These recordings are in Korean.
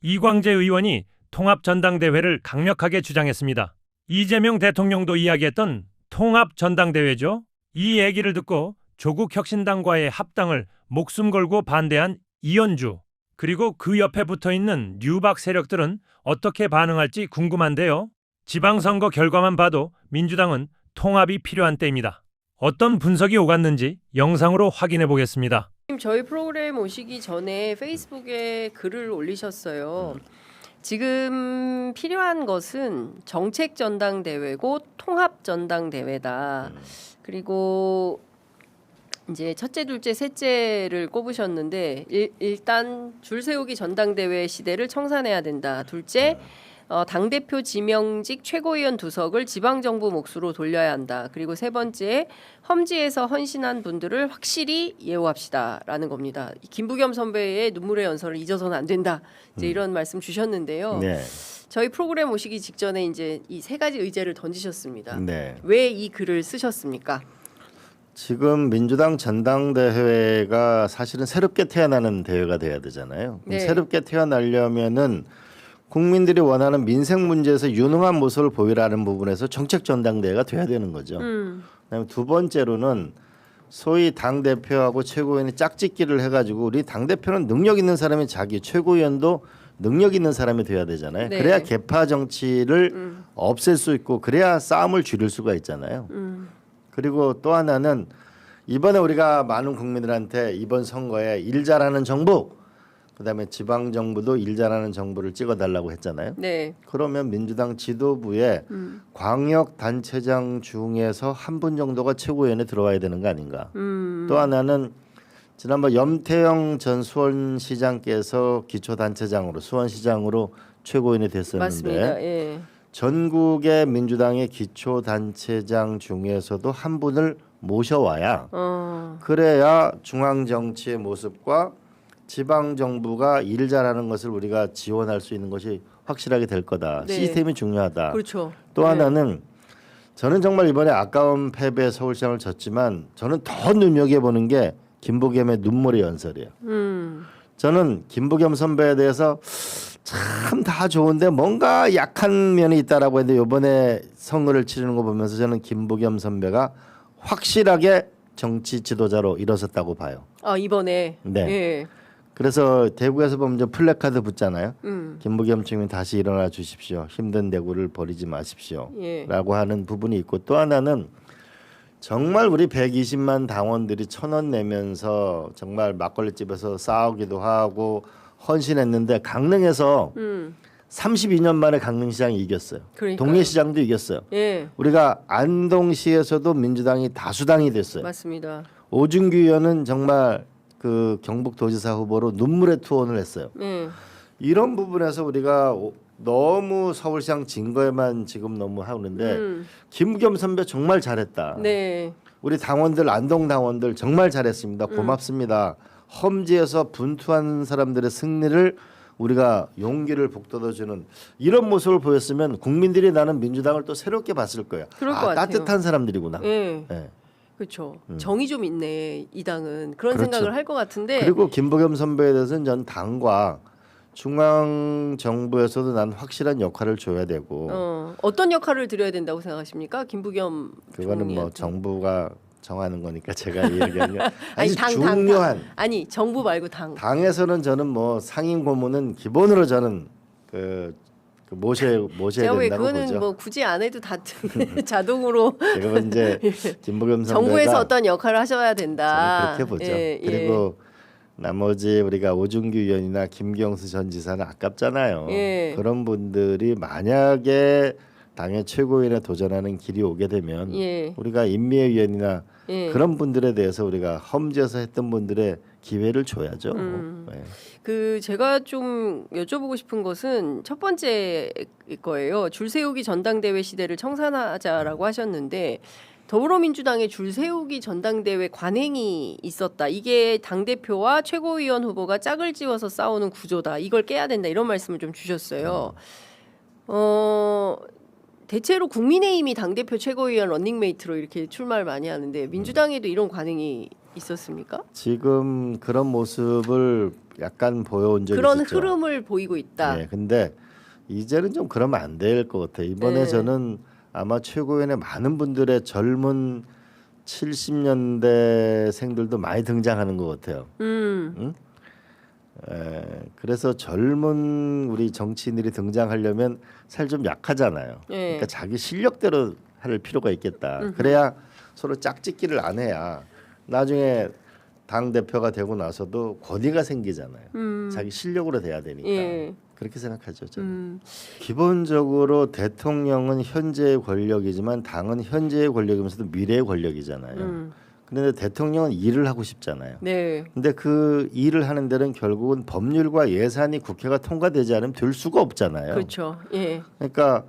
이광재 의원이 통합전당대회를 강력하게 주장했습니다. 이재명 대통령도 이야기했던 통합전당대회죠. 이 얘기를 듣고 조국혁신당과의 합당을 목숨 걸고 반대한 이현주, 그리고 그 옆에 붙어있는 뉴박 세력들은 어떻게 반응할지 궁금한데요. 지방선거 결과만 봐도 민주당은 통합이 필요한 때입니다. 어떤 분석이 오갔는지 영상으로 확인해 보겠습니다. 저희 프로그램 오시기 전에 페이스북에 글을 올리셨어요. 지금 필요한 것은 정책 전당대회고 통합 전당대회다. 그리고 이제 첫째, 둘째, 셋째를 꼽으셨는데 일단 줄 세우기 전당대회 시대를 청산해야 된다. 둘째, 당대표 지명직 최고위원 두석을 지방정부 몫으로 돌려야 한다. 그리고 세 번째, 험지에서 헌신한 분들을 확실히 예우합시다라는 겁니다. 김부겸 선배의 눈물의 연설을 잊어서는 안 된다. 이제 이런 말씀 주셨는데요. 네. 저희 프로그램 오시기 직전에 이제 이 세 가지 의제를 던지셨습니다. 네. 왜 이 글을 쓰셨습니까? 지금 민주당 전당대회가 사실은 새롭게 태어나는 대회가 돼야 되잖아요. 네. 새롭게 태어나려면은 국민들이 원하는 민생 문제에서 유능한 모습을 보이라는 부분에서 정책 전당대회가 돼야 되는 거죠. 그다음에 두 번째로는 소위 당 대표하고 최고위원이 짝짓기를 해가지고 우리 당 대표는 능력 있는 사람이 자기 최고위원도 능력 있는 사람이 돼야 되잖아요. 네. 그래야 계파 정치를 없앨 수 있고 그래야 싸움을 줄일 수가 있잖아요. 그리고 또 하나는 이번에 우리가 많은 국민들한테 이번 선거에 일 잘하는 정부, 그다음에 지방 정부도 일 잘하는 정부를 찍어달라고 했잖아요. 네. 그러면 민주당 지도부에 광역 단체장 중에서 한 분 정도가 최고위원에 들어와야 되는 거 아닌가. 또 하나는 지난번 염태영 전 수원시장께서 기초단체장으로 수원시장으로 최고위원이 됐었는데 맞습니다. 예. 전국의 민주당의 기초단체장 중에서도 한 분을 모셔와야 그래야 중앙 정치의 모습과 지방 정부가 일 잘하는 것을 우리가 지원할 수 있는 것이 확실하게 될 거다. 네. 시스템이 중요하다. 그렇죠. 또 네. 하나는 저는 정말 이번에 아까운 패배 서울시장을 졌지만 저는 더 눈여겨보는 게 김부겸의 눈물의 연설이에요. 저는 김부겸 선배에 대해서 참 다 좋은데 뭔가 약한 면이 있다라고 했는데 이번에 선거를 치르는 거 보면서 저는 김부겸 선배가 확실하게 정치 지도자로 일어섰다고 봐요. 아 이번에. 네. 예. 그래서 대구에서 보면 저 플래카드 붙잖아요. 김부겸 측민 다시 일어나 주십시오. 힘든 대구를 버리지 마십시오. 예. 라고 하는 부분이 있고 또 하나는 정말 우리 120만 당원들이 1,000원 내면서 정말 막걸리집에서 싸우기도 하고 헌신했는데 강릉에서 32년 만에 강릉시장이 이겼어요. 그러니까요. 동해시장도 이겼어요. 예. 우리가 안동시에서도 민주당이 다수당이 됐어요. 맞습니다. 오준규 의원은 정말 그 경북도지사 후보로 눈물의 투혼을 했어요. 예. 이런 부분에서 우리가 너무 서울시장 진 거에만 지금 너무 하는데 김부겸 선배 정말 잘했다. 네. 우리 당원들 안동 당원들 정말 잘했습니다. 고맙습니다. 험지에서 분투한 사람들의 승리를 우리가 용기를 북돋아주는 이런 모습을 보였으면 국민들이 나는 민주당을 또 새롭게 봤을 거예요. 그럴 것 같아요. 따뜻한 사람들이구나. 예. 네. 그렇죠. 정이 좀 있네 이 당은 그런 그렇죠. 생각을 할 것 같은데. 그리고 김부겸 선배에 대해서는 전 당과 중앙 정부에서도 난 확실한 역할을 줘야 되고 어떤 역할을 드려야 된다고 생각하십니까, 김부겸 그거는 뭐 총리한테? 정부가 정하는 거니까 제가 얘기하는 게 아니, 아주 당, 중요한 아니 정부 말고 당. 당에서는 저는 뭐 상임 고문은 기본으로 저는 모셔야 제가 왜 된다고 그거는 보죠. 뭐 굳이 안 해도 다 자동으로 제가 이제 김부겸 선배가 정부에서 어떤 역할을 하셔야 된다. 저는 그렇게 보죠. 예, 예. 그리고 나머지 우리가 오준규 의원이나 김경수 전 지사는 아깝잖아요. 예. 그런 분들이 만약에 당의 최고위원에 도전하는 길이 오게 되면 예. 우리가 임미애 의원이나 예. 그런 분들에 대해서 우리가 험지에서 했던 분들의 기회를 줘야죠. 네. 그 제가 좀 여쭤보고 싶은 것은 첫 번째 거예요. 줄 세우기 전당대회 시대를 청산하자라고 하셨는데 더불어민주당의 줄 세우기 전당대회 관행이 있었다. 이게 당 대표와 최고위원 후보가 짝을 지어서 싸우는 구조다. 이걸 깨야 된다. 이런 말씀을 좀 주셨어요. 대체로 국민의힘이 당 대표 최고위원 런닝메이트로 이렇게 출마를 많이 하는데 민주당에도 이런 관행이 있었습니까? 지금 그런 모습을 약간 보여온 적이 그런 있었죠. 흐름을 보이고 있다. 네, 근데 이제는 좀 그러면 안 될 것 같아요. 이번에 네. 저는 아마 최고위원회 많은 분들의 젊은 70년대생들도 많이 등장하는 것 같아요. 그래서 젊은 우리 정치인들이 등장하려면 살 좀 약하잖아요. 예. 그러니까 자기 실력대로 할 필요가 있겠다. 그래야 서로 짝짓기를 안 해야 나중에 당 대표가 되고 나서도 권위가 생기잖아요. 자기 실력으로 돼야 되니까. 예. 그렇게 생각하죠. 저는. 기본적으로 대통령은 현재의 권력이지만 당은 현재의 권력이면서도 미래의 권력이잖아요. 그런데 대통령은 일을 하고 싶잖아요. 네. 근데 그 일을 하는 데는 결국은 법률과 예산이 국회가 통과되지 않으면 될 수가 없잖아요. 그렇죠. 예. 그러니까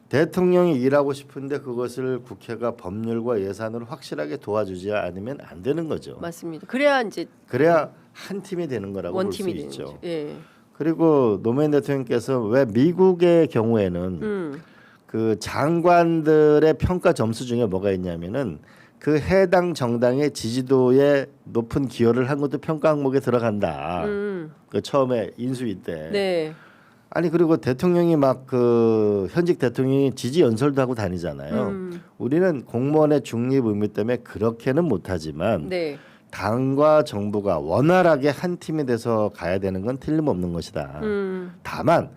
대통령이 일하고 싶은데 그것을 국회가 법률과 예산으로 확실하게 도와주지 않으면 안 되는 거죠. 맞습니다. 그래야 이제 그래야 한 팀이 되는 거라고 볼 수 원팀이 되는 있죠. 거죠. 예. 그리고 노무현 대통령께서 왜 미국의 경우에는 그 장관들의 평가 점수 중에 뭐가 있냐면은 그 해당 정당의 지지도에 높은 기여를 한 것도 평가 항목에 들어간다. 그 처음에 인수위 때. 네. 아니 그리고 대통령이 막 그 현직 대통령이 지지 연설도 하고 다니잖아요. 우리는 공무원의 중립 의무 때문에 그렇게는 못하지만 네. 당과 정부가 원활하게 한 팀이 돼서 가야 되는 건 틀림없는 것이다. 다만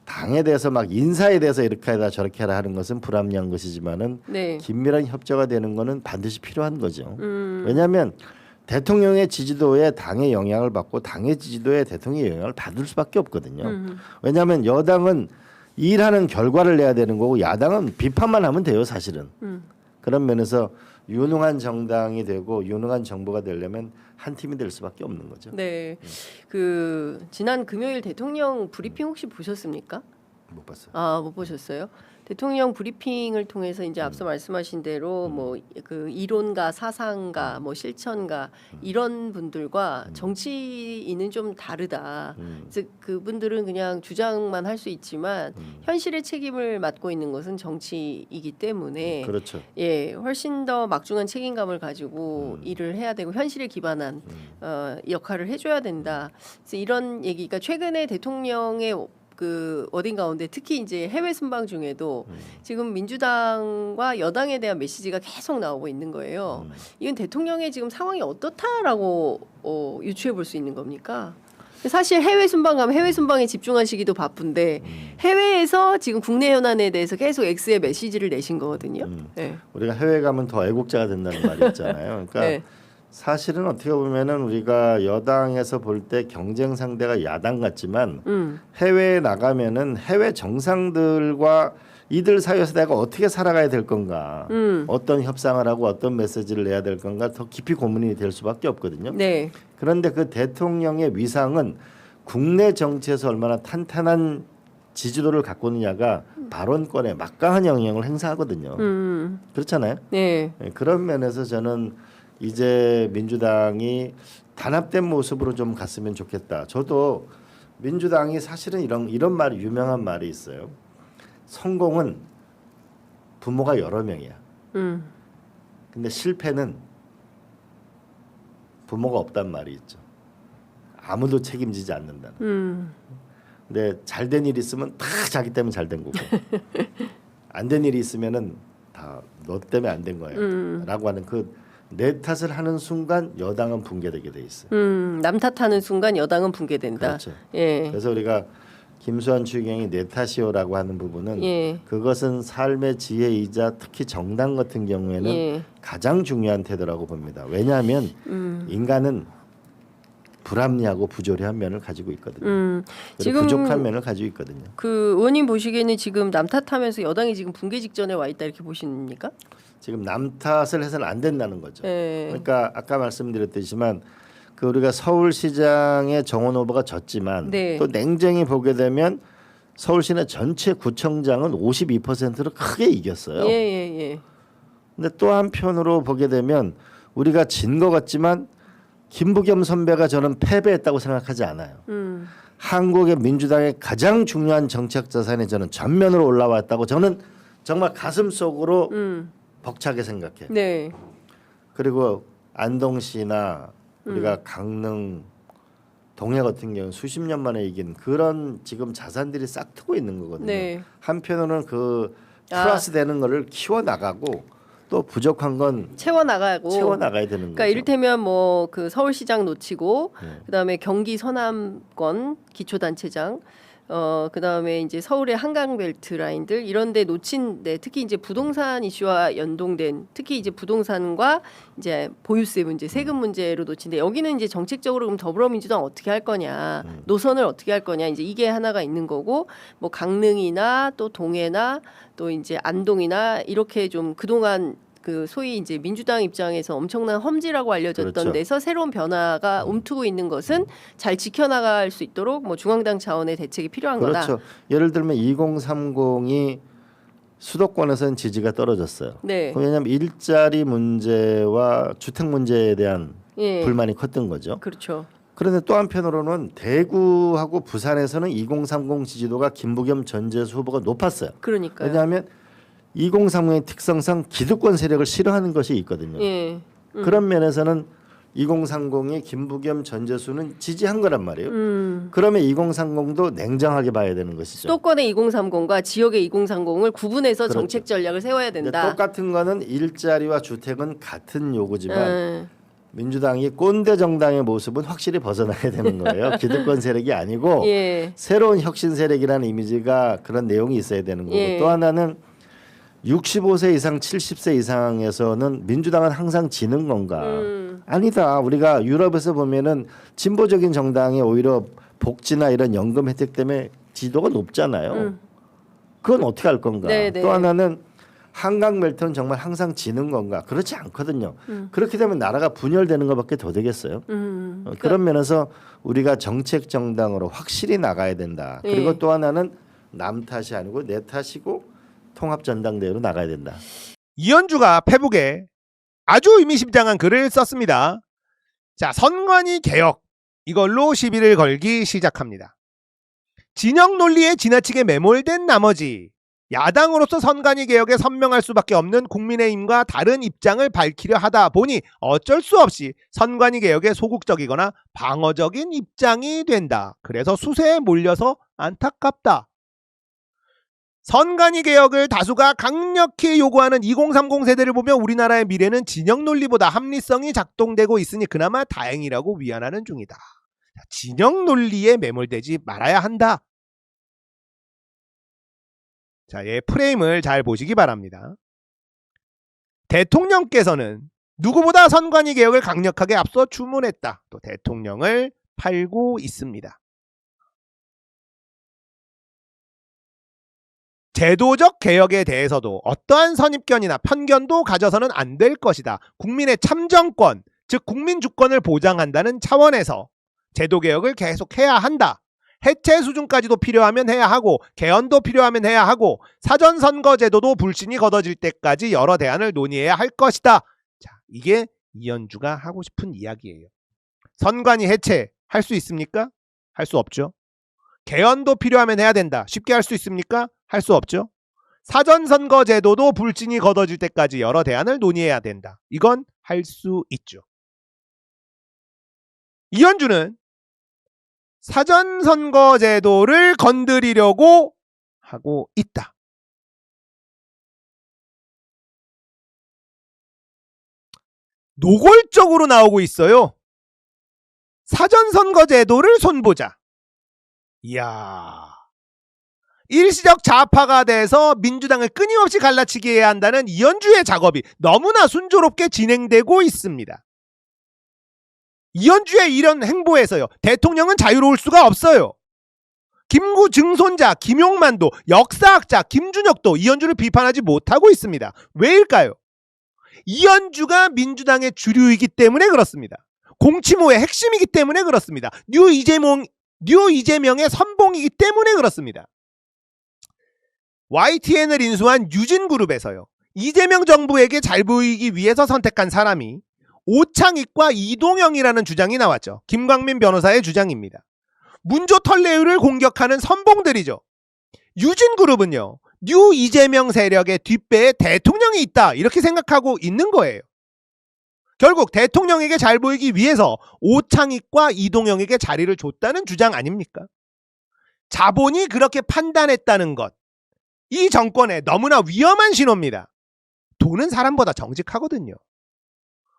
당에 대해서 막 인사에 대해서 이렇게 해라 저렇게 해라 하는 것은 불합리한 것이지만은 네. 긴밀한 협조가 되는 것은 반드시 필요한 거죠. 왜냐하면 대통령의 지지도에 당의 영향을 받고 당의 지지도에 대통령의 영향을 받을 수밖에 없거든요. 왜냐하면 여당은 일하는 결과를 내야 되는 거고 야당은 비판만 하면 돼요, 사실은. 그런 면에서 유능한 정당이 되고 유능한 정부가 되려면 한 팀이 될 수밖에 없는 거죠. 네. 그 지난 금요일 대통령 브리핑 혹시 보셨습니까? 못 봤어요. 아, 못 보셨어요? 대통령 브리핑을 통해서 이제 앞서 말씀하신 대로 뭐 그 이론가 사상가 뭐 실천가 이런 분들과 정치인은 좀 다르다. 즉 그분들은 그냥 주장만 할 수 있지만 현실의 책임을 맡고 있는 것은 정치이기 때문에 그렇죠. 예, 훨씬 더 막중한 책임감을 가지고 일을 해야 되고 현실에 기반한 역할을 해줘야 된다. 그래서 이런 얘기가 최근에 대통령의 그 어딘 가운데 특히 이제 해외 순방 중에도 지금 민주당과 여당에 대한 메시지가 계속 나오고 있는 거예요. 이건 대통령의 지금 상황이 어떻다라고 유추해 볼 수 있는 겁니까? 사실 해외 순방 가면 해외 순방에 집중하시기도 바쁜데 해외에서 지금 국내 현안에 대해서 계속 X의 메시지를 내신 거거든요. 네. 우리가 해외 가면 더 애국자가 된다는 말이 있잖아요. 그러니까 네. 사실은 어떻게 보면은 우리가 여당에서 볼 때 경쟁 상대가 야당 같지만 해외에 나가면은 해외 정상들과 이들 사이에서 내가 어떻게 살아가야 될 건가, 어떤 협상을 하고 어떤 메시지를 내야 될 건가 더 깊이 고민이 될 수밖에 없거든요. 네. 그런데 그 대통령의 위상은 국내 정치에서 얼마나 탄탄한 지지도를 갖고 있느냐가 발언권에 막강한 영향을 행사하거든요. 그렇잖아요. 네. 네, 그런 면에서 저는 이제 민주당이 단합된 모습으로 좀 갔으면 좋겠다. 저도 민주당이 사실은 이런 말이 유명한 말이 있어요. 성공은 부모가 여러 명이야. 근데 실패는 부모가 없단 말이 있죠. 아무도 책임지지 않는다는. 근데 잘된 일이 있으면 다 자기 때문에 잘된 거고 안 된 일이 있으면은 다 너 때문에 안 된 거야라고 하는 그 내 탓을 하는 순간 여당은 붕괴되게 돼 있어요. 남 탓하는 순간 여당은 붕괴된다. 그렇죠. 예. 그래서 우리가 김수환 추경이 내 탓이요라고 하는 부분은 예. 그것은 삶의 지혜이자 특히 정당 같은 경우에는 예. 가장 중요한 태도라고 봅니다. 왜냐하면 인간은 불합리하고 부조리한 면을 가지고 있거든요. 지금 부족한 면을 가지고 있거든요. 그 의원님 보시기에는 지금 남 탓하면서 여당이 지금 붕괴 직전에 와 있다 이렇게 보십니까? 지금 남 탓을 해서는 안 된다는 거죠. 예. 그러니까 아까 말씀드렸듯이만 그 우리가 서울시장의 정원 후보가 졌지만 네. 또 냉정히 보게 되면 서울시내 전체 구청장은 52%로 크게 이겼어요. 예. 근데 또 한편으로 보게 되면 우리가 진 것 같지만 김부겸 선배가 저는 패배했다고 생각하지 않아요. 한국의 민주당의 가장 중요한 정책 자산이 저는 전면으로 올라왔다고 저는 정말 가슴 속으로 벅차게 생각해요. 네. 그리고 안동시나 우리가 강릉 동해 같은 경우 수십 년 만에 이긴 그런 지금 자산들이 싹 트고 있는 거거든요. 네. 한편으로는 그 플러스 되는 거를 키워 나가고 또 부족한 건 채워 나가야 되는 그러니까 거죠. 이를테면 뭐 그 서울시장 놓치고 네. 그다음에 경기 서남권 기초단체장 그다음에 이제 서울의 한강벨트 라인들 이런 데 놓친데 특히 이제 부동산 이슈와 연동된 특히 이제 부동산과 이제 보유세 문제, 세금 문제로 놓친데 여기는 이제 정책적으로 그럼 더불어민주당 어떻게 할 거냐, 노선을 어떻게 할 거냐 이제 이게 하나가 있는 거고 뭐 강릉이나 또 동해나 또 이제 안동이나 이렇게 좀 그동안 그 소위 이제 민주당 입장에서 엄청난 험지라고 알려졌던 그렇죠. 데서 새로운 변화가 움트고 있는 것은 잘 지켜나갈 수 있도록 뭐 중앙당 차원의 대책이 필요한 거다. 그렇죠. 예를 들면 2030이 수도권에서는 지지가 떨어졌어요. 네. 왜냐하면 일자리 문제와 주택 문제에 대한 예. 불만이 컸던 거죠. 그렇죠. 그런데 또 한편으로는 대구하고 부산에서는 2030 지지도가 김부겸 전재수 후보가 높았어요. 그러니까요. 왜냐하면 2030의 특성상 기득권 세력을 싫어하는 것이 있거든요. 예. 그런 면에서는 2030의 김부겸 전재수는 지지한 거란 말이에요. 그러면 2030도 냉정하게 봐야 되는 것이죠. 수도권의 2030과 지역의 2030을 구분해서 그렇죠. 정책 전략을 세워야 근데 된다. 똑같은 거는 일자리와 주택은 같은 요구지만 음. 민주당이 꼰대 정당의 모습은 확실히 벗어나야 되는 거예요. 기득권 세력이 아니고 예. 새로운 혁신 세력이라는 이미지가 그런 내용이 있어야 되는 거고 예. 또 하나는 65세 이상 70세 이상에서는 민주당은 항상 지는 건가? 아니다. 우리가 유럽에서 보면은 진보적인 정당이 오히려 복지나 이런 연금 혜택 때문에 지도가 높잖아요. 그건 어떻게 할 건가? 네네. 또 하나는 한강 벨트는 정말 항상 지는 건가? 그렇지 않거든요. 그렇게 되면 나라가 분열되는 것밖에 더 되겠어요. 그런 면에서 우리가 정책 정당으로 확실히 나가야 된다. 그리고 예. 또 하나는 남 탓이 아니고 내 탓이고 통합 전당대회로 나가야 된다. 이현주가 페북에 아주 의미심장한 글을 썼습니다. 자, 선관위 개혁 이걸로 시비를 걸기 시작합니다. 진영 논리에 지나치게 매몰된 나머지 야당으로서 선관위 개혁에 선명할 수밖에 없는 국민의힘과 다른 입장을 밝히려 하다 보니 어쩔 수 없이 선관위 개혁에 소극적이거나 방어적인 입장이 된다. 그래서 수세에 몰려서 안타깝다. 선관위 개혁을 다수가 강력히 요구하는 2030 세대를 보면 우리나라의 미래는 진영 논리보다 합리성이 작동되고 있으니 그나마 다행이라고 위안하는 중이다. 진영 논리에 매몰되지 말아야 한다. 자, 예, 프레임을 잘 보시기 바랍니다. 대통령께서는 누구보다 선관위 개혁을 강력하게 앞서 주문했다. 또 대통령을 팔고 있습니다. 제도적 개혁에 대해서도 어떠한 선입견이나 편견도 가져서는 안 될 것이다. 국민의 참정권, 즉 국민 주권을 보장한다는 차원에서 제도 개혁을 계속해야 한다. 해체 수준까지도 필요하면 해야 하고 개헌도 필요하면 해야 하고 사전선거제도도 불신이 걷어질 때까지 여러 대안을 논의해야 할 것이다. 자, 이게 이현주가 하고 싶은 이야기예요. 선관위 해체 할 수 있습니까? 할 수 없죠. 개헌도 필요하면 해야 된다. 쉽게 할 수 있습니까? 할 수 없죠. 사전선거제도도 불신이 걷어질 때까지 여러 대안을 논의해야 된다. 이건 할 수 있죠. 이현주는 사전선거제도를 건드리려고 하고 있다. 노골적으로 나오고 있어요. 사전선거제도를 손보자. 이야. 일시적 좌파가 돼서 민주당을 끊임없이 갈라치게 해야 한다는 이현주의 작업이 너무나 순조롭게 진행되고 있습니다. 이현주의 이런 행보에서요, 대통령은 자유로울 수가 없어요. 김구 증손자 김용만도, 역사학자 김준혁도 이현주를 비판하지 못하고 있습니다. 왜일까요? 이현주가 민주당의 주류이기 때문에 그렇습니다. 공치모의 핵심이기 때문에 그렇습니다. 뉴 이재명의 선봉이기 때문에 그렇습니다. YTN을 인수한 유진그룹에서요, 이재명 정부에게 잘 보이기 위해서 선택한 사람이 오창익과 이동영이라는 주장이 나왔죠. 김광민 변호사의 주장입니다. 문조 털레유를 공격하는 선봉들이죠. 유진그룹은요, 뉴 이재명 세력의 뒷배에 대통령이 있다 이렇게 생각하고 있는 거예요. 결국 대통령에게 잘 보이기 위해서 오창익과 이동영에게 자리를 줬다는 주장 아닙니까? 자본이 그렇게 판단했다는 것, 이 정권에 너무나 위험한 신호입니다. 돈은 사람보다 정직하거든요.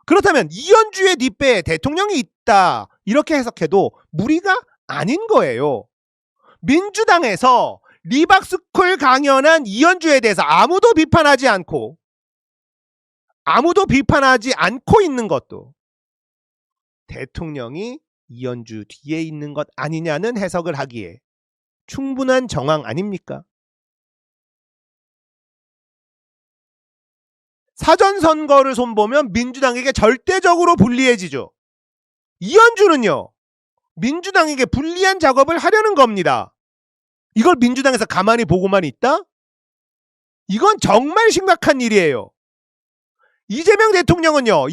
그렇다면 이현주의 뒷배에 대통령이 있다, 이렇게 해석해도 무리가 아닌 거예요. 민주당에서 리박스쿨 강연한 이현주에 대해서 아무도 비판하지 않고 있는 것도 대통령이 이현주 뒤에 있는 것 아니냐는 해석을 하기에 충분한 정황 아닙니까? 사전선거를 손보면 민주당에게 절대적으로 불리해지죠. 이현주는요, 민주당에게 불리한 작업을 하려는 겁니다. 이걸 민주당에서 가만히 보고만 있다? 이건 정말 심각한 일이에요. 이재명 대통령은요,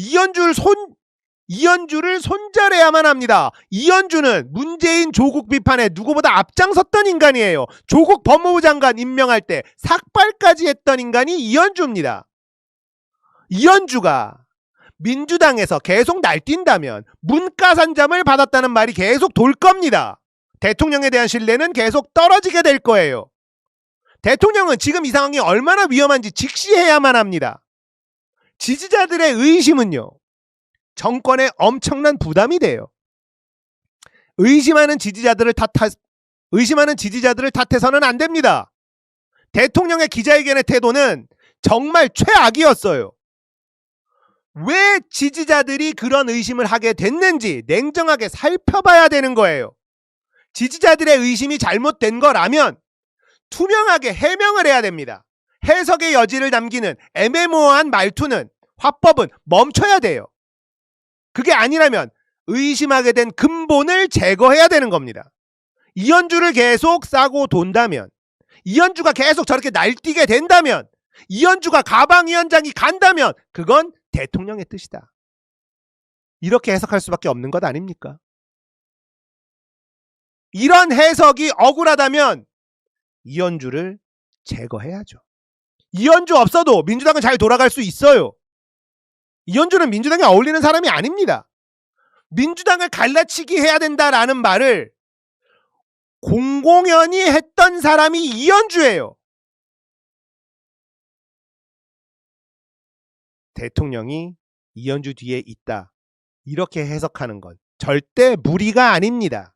이현주를 손절해야만 합니다. 이현주는 문재인 조국 비판에 누구보다 앞장섰던 인간이에요. 조국 법무부 장관 임명할 때 삭발까지 했던 인간이 이현주입니다. 이현주가 민주당에서 계속 날뛴다면 문과산점을 받았다는 말이 계속 돌 겁니다. 대통령에 대한 신뢰는 계속 떨어지게 될 거예요. 대통령은 지금 이 상황이 얼마나 위험한지 직시해야만 합니다. 지지자들의 의심은요, 정권에 엄청난 부담이 돼요. 의심하는 지지자들을 탓해서는 안 됩니다. 대통령의 기자회견의 태도는 정말 최악이었어요. 왜 지지자들이 그런 의심을 하게 됐는지 냉정하게 살펴봐야 되는 거예요. 지지자들의 의심이 잘못된 거라면 투명하게 해명을 해야 됩니다. 해석의 여지를 남기는 애매모호한 말투는, 화법은 멈춰야 돼요. 그게 아니라면 의심하게 된 근본을 제거해야 되는 겁니다. 이현주를 계속 싸고 돈다면, 이현주가 계속 저렇게 날뛰게 된다면, 이현주가 가방위원장이 간다면 그건 대통령의 뜻이다. 이렇게 해석할 수밖에 없는 것 아닙니까? 이런 해석이 억울하다면 이현주를 제거해야죠. 이현주 없어도 민주당은 잘 돌아갈 수 있어요. 이현주는 민주당에 어울리는 사람이 아닙니다. 민주당을 갈라치기 해야 된다라는 말을 공공연히 했던 사람이 이현주예요. 대통령이 이현주 뒤에 있다, 이렇게 해석하는 건 절대 무리가 아닙니다.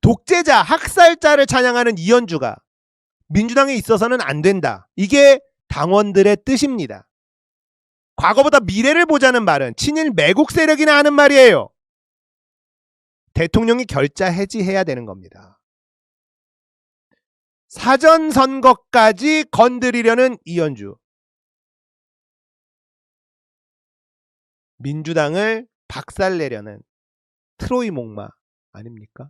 독재자, 학살자를 찬양하는 이현주가 민주당에 있어서는 안 된다, 이게 당원들의 뜻입니다. 과거보다 미래를 보자는 말은 친일 매국 세력이나 하는 말이에요. 대통령이 결자 해지해야 되는 겁니다. 사전선거까지 건드리려는 이현주, 민주당을 박살내려는 트로이 목마 아닙니까?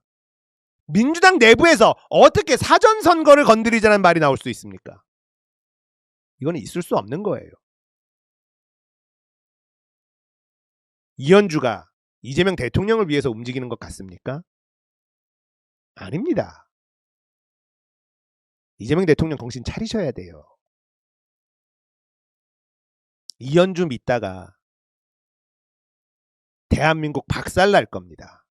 민주당 내부에서 어떻게 사전선거를 건드리자는 말이 나올 수 있습니까? 이거는 있을 수 없는 거예요. 이현주가 이재명 대통령을 위해서 움직이는 것 같습니까? 아닙니다. 이재명 대통령 정신 차리셔야 돼요. 이현주 믿다가 대한민국 박살날 겁니다.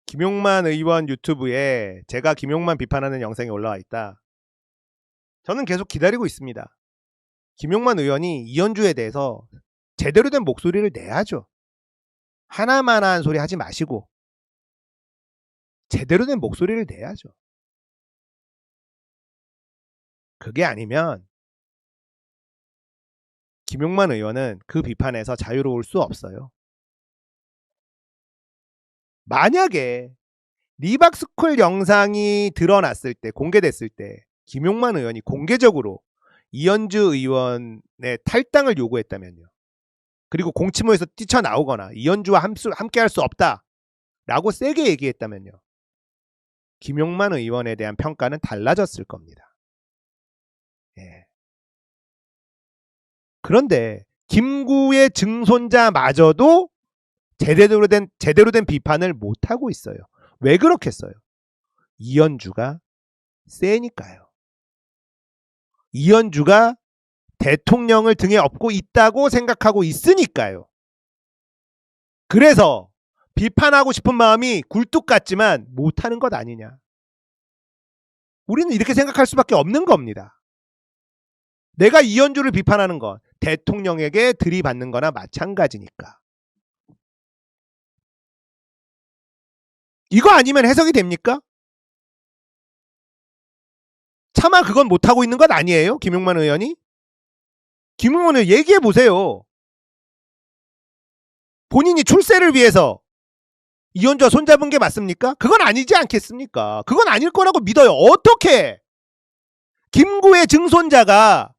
김용만 의원 유튜브에 제가 김용만 비판하는 영상이 올라와 있다. 저는 계속 기다리고 있습니다. 김용만 의원이 이현주에 대해서 제대로 된 목소리를 내야죠. 하나만한 소리 하지 마시고 제대로 된 목소리를 내야죠. 그게 아니면 김용만 의원은 그 비판에서 자유로울 수 없어요. 만약에 리박스쿨 영상이 드러났을 때, 공개됐을 때 김용만 의원이 공개적으로 이현주 의원의 탈당을 요구했다면요, 그리고 공치모에서 뛰쳐나오거나 이현주와 함께 할 수 없다 라고 세게 얘기했다면요, 김용만 의원에 대한 평가는 달라졌을 겁니다. 예. 그런데 김구의 증손자마저도 제대로 된 비판을 못하고 있어요. 왜 그렇겠어요? 이현주가 세니까요. 이현주가 대통령을 등에 업고 있다고 생각하고 있으니까요. 그래서 비판하고 싶은 마음이 굴뚝 같지만 못하는 것 아니냐. 우리는 이렇게 생각할 수밖에 없는 겁니다. 내가 이현주를 비판하는 건 대통령에게 들이받는 거나 마찬가지니까. 이거 아니면 해석이 됩니까? 차마 그건 못하고 있는 것 아니에요? 김용만 의원이? 김용만 의원 얘기해보세요. 본인이 출세를 위해서 이현주와 손잡은 게 맞습니까? 그건 아니지 않겠습니까? 그건 아닐 거라고 믿어요. 어떻게 김구의 증손자가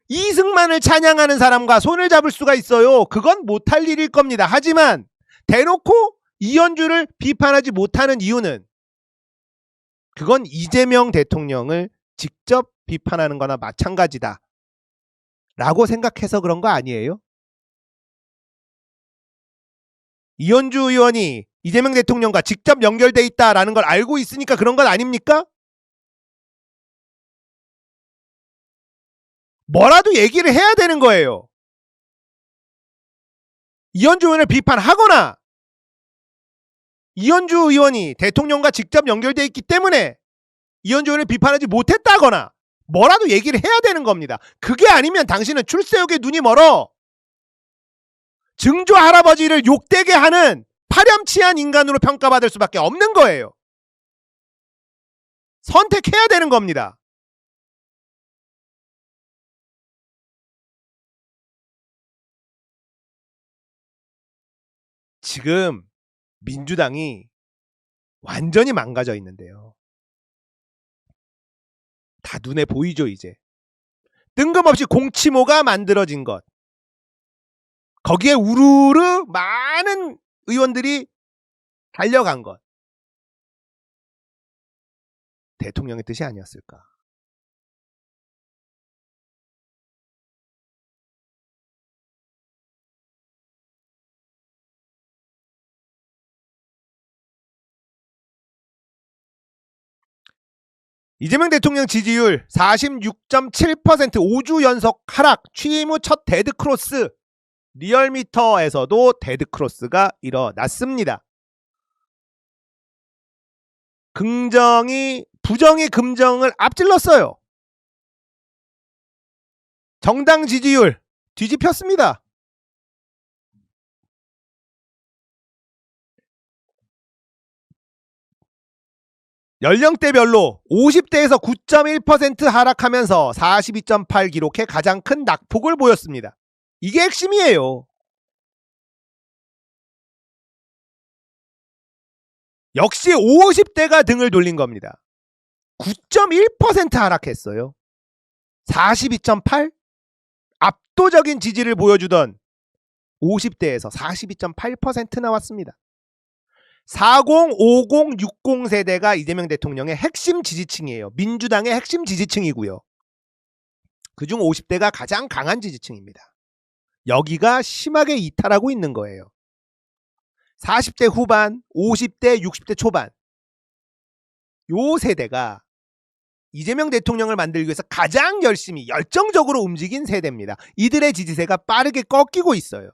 이승만을 찬양하는 사람과 손을 잡을 수가 있어요? 그건 못할 일일 겁니다. 하지만 대놓고 이현주를 비판하지 못하는 이유는 그건 이재명 대통령을 직접 비판하는 거나 마찬가지다 라고 생각해서 그런 거 아니에요? 이현주 의원이 이재명 대통령과 직접 연결돼 있다라는 걸 알고 있으니까 그런 건 아닙니까? 뭐라도 얘기를 해야 되는 거예요. 이현주 의원을 비판하거나 이현주 의원이 대통령과 직접 연결돼 있기 때문에 이현주 의원을 비판하지 못했다거나 뭐라도 얘기를 해야 되는 겁니다. 그게 아니면 당신은 출세욕에 눈이 멀어. 증조 할아버지를 욕되게 하는 파렴치한 인간으로 평가받을 수밖에 없는 거예요. 선택해야 되는 겁니다. 지금 민주당이 완전히 망가져 있는데요. 다 눈에 보이죠, 이제. 뜬금없이 공치모가 만들어진 것. 거기에 우르르 많은 의원들이 달려간 것. 대통령의 뜻이 아니었을까? 이재명 대통령 지지율 46.7% 5주 연속 하락, 취임 후 첫 데드크로스. 리얼미터에서도 데드크로스가 일어났습니다. 부정이 금정을 앞질렀어요. 정당 지지율 뒤집혔습니다. 연령대별로 50대에서 9.1% 하락하면서 42.8 기록해 가장 큰 낙폭을 보였습니다. 이게 핵심이에요. 역시 50대가 등을 돌린 겁니다. 9.1% 하락했어요. 42.8? 압도적인 지지를 보여주던 50대에서 42.8% 나왔습니다. 40, 50, 60 세대가 이재명 대통령의 핵심 지지층이에요. 민주당의 핵심 지지층이고요. 그중 50대가 가장 강한 지지층입니다. 여기가 심하게 이탈하고 있는 거예요. 40대 후반, 50대, 60대 초반. 요 세대가 이재명 대통령을 만들기 위해서 가장 열심히 열정적으로 움직인 세대입니다. 이들의 지지세가 빠르게 꺾이고 있어요.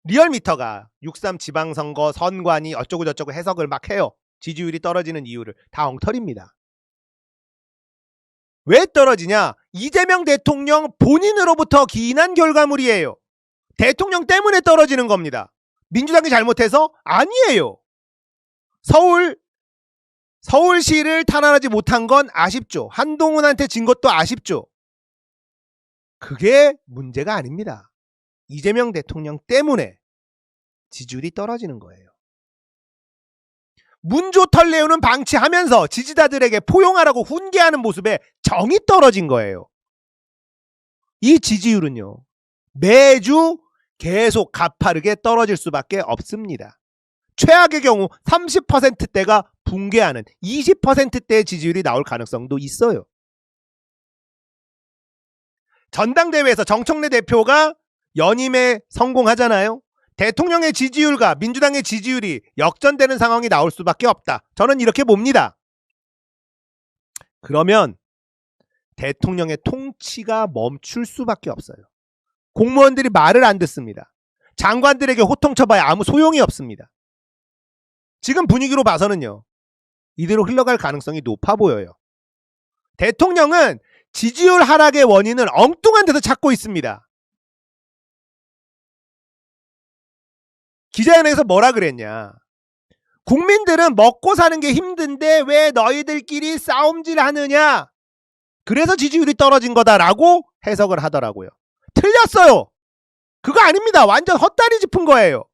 리얼미터가 6.3 지방선거 선관위 어쩌고저쩌고 해석을 막 해요. 지지율이 떨어지는 이유를 다 엉터리입니다. 왜 떨어지냐? 이재명 대통령 본인으로부터 기인한 결과물이에요. 대통령 때문에 떨어지는 겁니다. 민주당이 잘못해서? 아니에요. 서울시를 탄압하지 못한 건 아쉽죠. 한동훈한테 진 것도 아쉽죠. 그게 문제가 아닙니다. 이재명 대통령 때문에 지지율이 떨어지는 거예요. 문조털 내우는 방치하면서 지지자들에게 포용하라고 훈계하는 모습에 정이 떨어진 거예요. 이 지지율은요, 매주 계속 가파르게 떨어질 수밖에 없습니다. 최악의 경우 30%대가 붕괴하는 20%대의 지지율이 나올 가능성도 있어요. 전당대회에서 정청래 대표가 연임에 성공하잖아요. 대통령의 지지율과 민주당의 지지율이 역전되는 상황이 나올 수밖에 없다. 저는 이렇게 봅니다. 그러면 대통령의 통치가 멈출 수밖에 없어요. 공무원들이 말을 안 듣습니다. 장관들에게 호통쳐봐야 아무 소용이 없습니다. 지금 분위기로 봐서는요, 이대로 흘러갈 가능성이 높아 보여요. 대통령은 지지율 하락의 원인을 엉뚱한 데서 찾고 있습니다. 기자회견에서 뭐라 그랬냐? 국민들은 먹고 사는 게 힘든데 왜 너희들끼리 싸움질 하느냐? 그래서 지지율이 떨어진 거다라고 해석을 하더라고요. 틀렸어요. 그거 아닙니다. 완전 헛다리 짚은 거예요.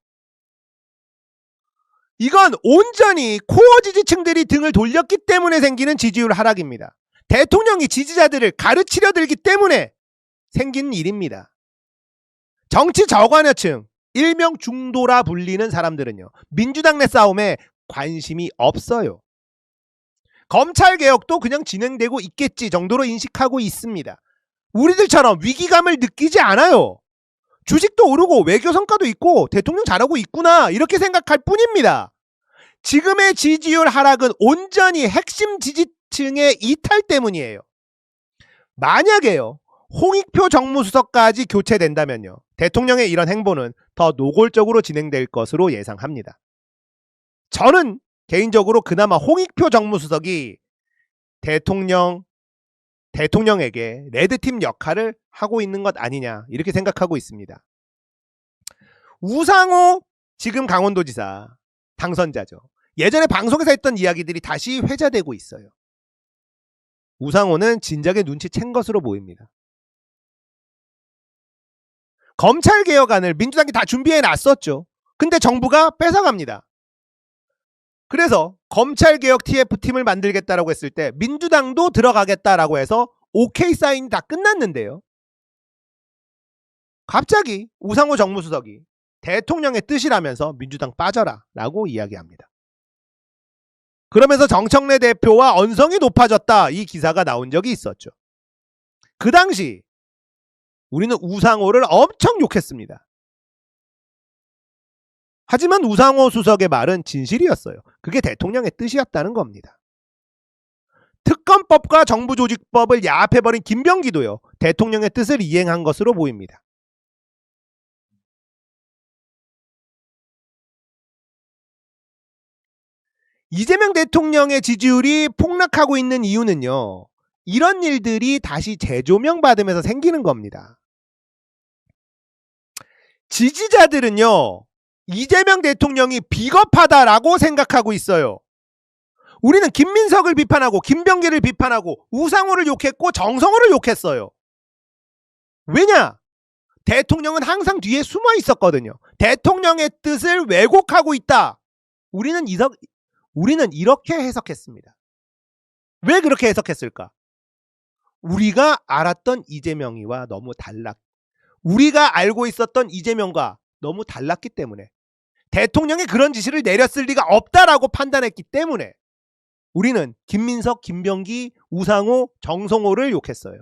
이건 온전히 코어 지지층들이 등을 돌렸기 때문에 생기는 지지율 하락입니다. 대통령이 지지자들을 가르치려 들기 때문에 생기는 일입니다. 정치 저관여층, 일명 중도라 불리는 사람들은요, 민주당 내 싸움에 관심이 없어요. 검찰개혁도 그냥 진행되고 있겠지 정도로 인식하고 있습니다. 우리들처럼 위기감을 느끼지 않아요. 주식도 오르고 외교 성과도 있고 대통령 잘하고 있구나 이렇게 생각할 뿐입니다. 지금의 지지율 하락은 온전히 핵심 지지층의 이탈 때문이에요. 만약에요, 홍익표 정무수석까지 교체된다면요, 대통령의 이런 행보는 더 노골적으로 진행될 것으로 예상합니다. 저는 개인적으로 그나마 홍익표 정무수석이 대통령에게 레드팀 역할을 하고 있는 것 아니냐 이렇게 생각하고 있습니다. 우상호 지금 강원도지사 당선자죠. 예전에 방송에서 했던 이야기들이 다시 회자되고 있어요. 우상호는 진작에 눈치챈 것으로 보입니다. 검찰개혁안을 민주당이 다 준비해 놨었죠. 근데 정부가 뺏어갑니다. 그래서 검찰개혁 TF팀을 만들겠다라고 했을 때 민주당도 들어가겠다라고 해서 오케이 사인이 다 끝났는데요, 갑자기 우상호 정무수석이 대통령의 뜻이라면서 민주당 빠져라 라고 이야기합니다. 그러면서 정청래 대표와 언성이 높아졌다, 이 기사가 나온 적이 있었죠. 그 당시 우리는 우상호를 엄청 욕했습니다. 하지만 우상호 수석의 말은 진실이었어요. 그게 대통령의 뜻이었다는 겁니다. 특검법과 정부조직법을 야합해버린 김병기도요, 대통령의 뜻을 이행한 것으로 보입니다. 이재명 대통령의 지지율이 폭락하고 있는 이유는요, 이런 일들이 다시 재조명받으면서 생기는 겁니다. 지지자들은요, 이재명 대통령이 비겁하다라고 생각하고 있어요. 우리는 김민석을 비판하고 김병기를 비판하고 우상호를 욕했고 정성호를 욕했어요. 왜냐? 대통령은 항상 뒤에 숨어 있었거든요. 대통령의 뜻을 왜곡하고 있다. 우리는 이렇게 해석했습니다. 왜 그렇게 해석했을까? 우리가 알았던 이재명이와 너무 우리가 알고 있었던 이재명과 너무 달랐기 때문에, 대통령이 그런 지시를 내렸을 리가 없다라고 판단했기 때문에 우리는 김민석, 김병기, 우상호, 정성호를 욕했어요.